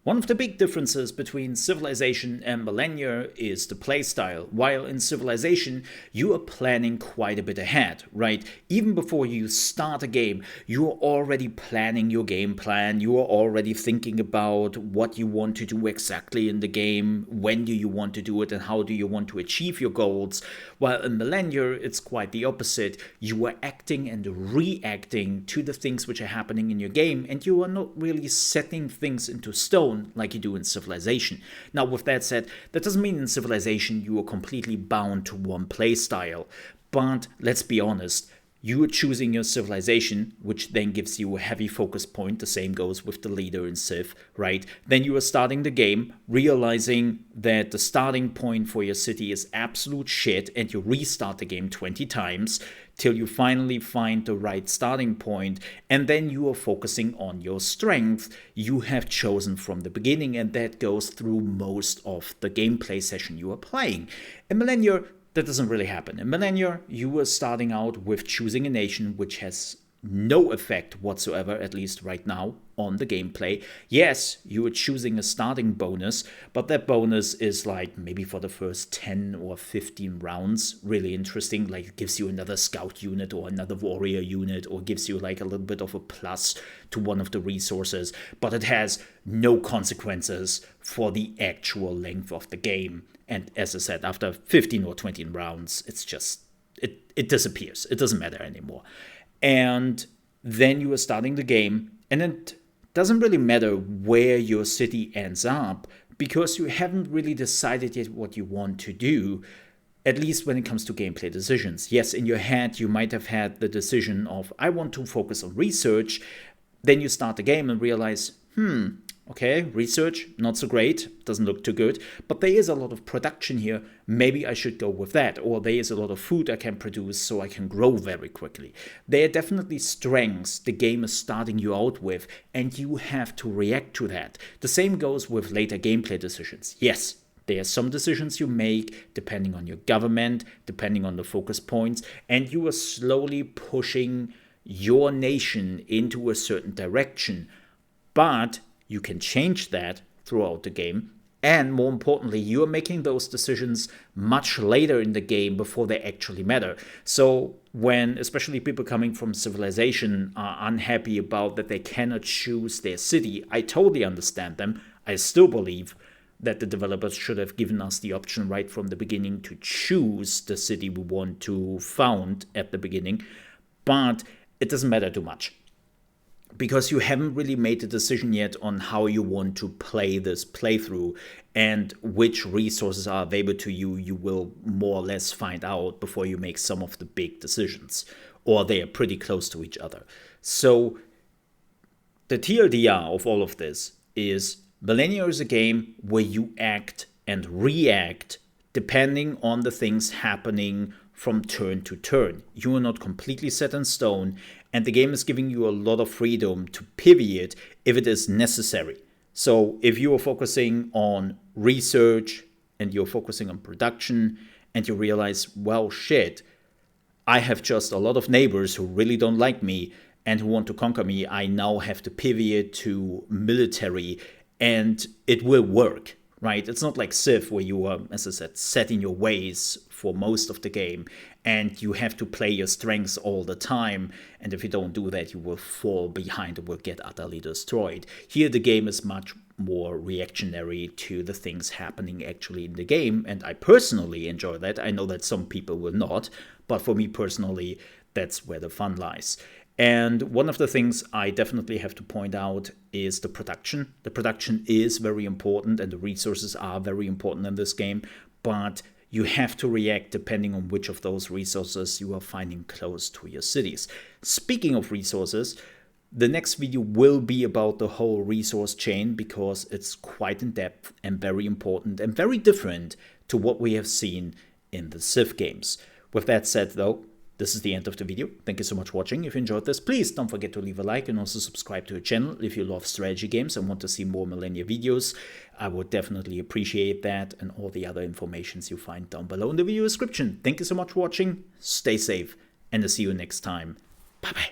One of the big differences between Civilization and Millennia is the playstyle. While in Civilization, you are planning quite a bit ahead, right? Even before you start a game, you are already planning your game plan. You are already thinking about what you want to do exactly in the game, when do you want to do it, and how do you want to achieve your goals. While in Millennia, it's quite the opposite. You are acting and reacting to the things which are happening in your game, and you are not really setting things into stone like you do in Civilization. Now, with that said, that doesn't mean in Civilization you are completely bound to one playstyle. But let's be honest, you are choosing your civilization, which then gives you a heavy focus point. The same goes with the leader in Civ, right? Then you are starting the game, realizing that the starting point for your city is absolute shit, and you restart the game 20 times till you finally find the right starting point, and then you are focusing on your strength you have chosen from the beginning, and that goes through most of the gameplay session you are playing. In Millennia, that doesn't really happen. In Millennia, you are starting out with choosing a nation which has no effect whatsoever, at least right now, on the gameplay. Yes, you are choosing a starting bonus, but that bonus is like maybe for the first 10 or 15 rounds really interesting. Like, it gives you another scout unit or another warrior unit, or gives you like a little bit of a plus to one of the resources, but it has no consequences for the actual length of the game. And as I said, after 15 or 20 rounds, it's just, it disappears. It doesn't matter anymore. And then you are starting the game, and it doesn't really matter where your city ends up, because you haven't really decided yet what you want to do, at least when it comes to gameplay decisions. Yes, in your head, you might have had the decision of, I want to focus on research. Then you start the game and realize, okay, research, not so great, doesn't look too good, but there is a lot of production here, maybe I should go with that, or there is a lot of food I can produce so I can grow very quickly. There are definitely strengths the game is starting you out with, and you have to react to that. The same goes with later gameplay decisions. Yes, there are some decisions you make depending on your government, depending on the focus points, and you are slowly pushing your nation into a certain direction, but you can change that throughout the game, and more importantly, you are making those decisions much later in the game before they actually matter. So when especially people coming from Civilization are unhappy about that they cannot choose their city, I totally understand them. I still believe that the developers should have given us the option right from the beginning to choose the city we want to found at the beginning, but it doesn't matter too much, because you haven't really made a decision yet on how you want to play this playthrough, and which resources are available to you, you will more or less find out before you make some of the big decisions, or they are pretty close to each other. So the TLDR of all of this is Millennia is a game where you act and react depending on the things happening from turn to turn. You are not completely set in stone, and the game is giving you a lot of freedom to pivot if it is necessary. So if you are focusing on research and you're focusing on production, and you realize, well, shit, I have just a lot of neighbors who really don't like me and who want to conquer me, I now have to pivot to military, and it will work. Right? It's not like Civ, where you are, as I said, set in your ways for most of the game, and you have to play your strengths all the time, and if you don't do that, you will fall behind and will get utterly destroyed. Here, the game is much more reactionary to the things happening actually in the game, and I personally enjoy that. I know that some people will not, but for me personally, that's where the fun lies. And one of the things I definitely have to point out is the production. The production is very important, and the resources are very important in this game, but you have to react depending on which of those resources you are finding close to your cities. Speaking of resources, the next video will be about the whole resource chain, because it's quite in depth and very important and very different to what we have seen in the Civ games. With that said, though, this is the end of the video. Thank you so much for watching. If you enjoyed this, please don't forget to leave a like and also subscribe to the channel if you love strategy games and want to see more Millennia videos. I would definitely appreciate that, and all the other informations you find down below in the video description. Thank you so much for watching. Stay safe, and I'll see you next time. Bye-bye.